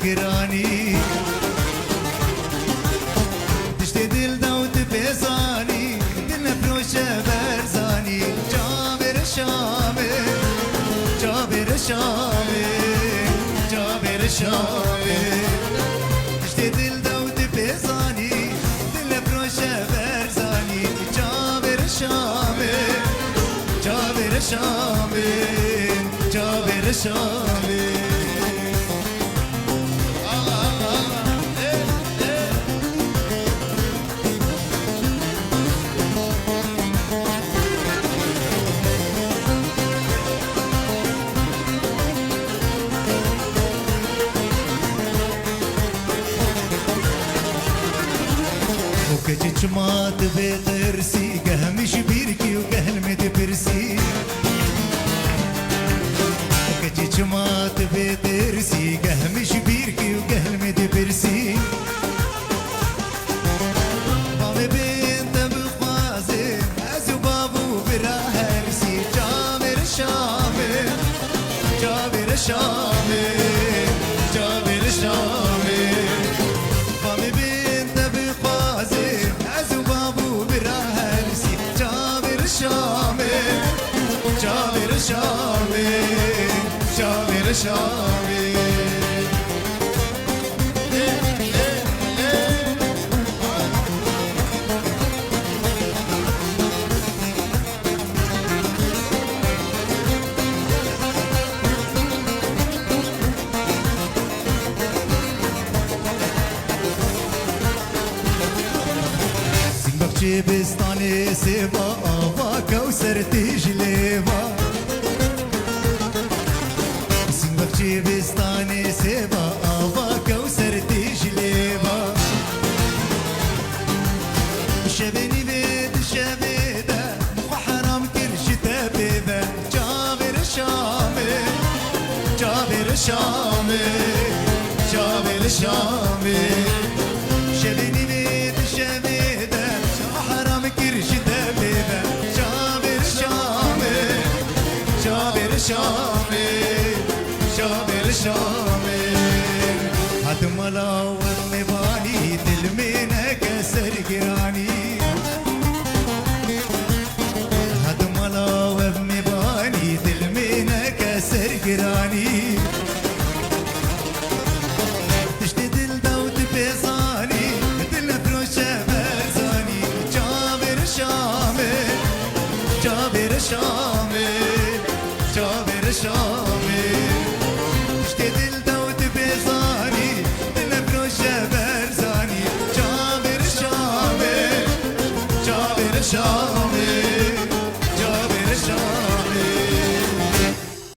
سرگرانی دشت دل داوت بزانی دل نفروش برزانی جابر شامه جابر شامه جابر شامه دشت دل داوت بزانی دل نفروش برزانی جابر شامه جابر شامه جابر شامه وكجت مات بترسي قهمش بيركي وقهلمت برسي وكجت مات بترسي قهمش بيركي وقهلمت برسي بابي بنت بخوازي ازو بابو براهرسي جابر شامي جابر شامي جابر شامي بابي بنت بخوازي ازو بابو براهرسي جابر شامي جابر شامي جابر شامي بستاني سيبا آوا كوسر تجليبا سنبكشي بستاني سيبا آوا كوسر تجليبا شبني بيد شبيدة وحرام كرش تبيبة جابر شامي جابر شامي جابر شامي شبني بيد شبيدة حرام كرش دبيبة جابر شامي جابر شامي جابر شامي هاد ملاوض مباني تلمينك سرقراني هاد ملاوض مباني تلمينك سرقراني تشتي دل داوت بيزاني دل فروشة برزاني جابر شامي جابر شامي جابر شامي تشتي دل داوت بيزاني دل فروشة برزاني جابر شامي جابر شامي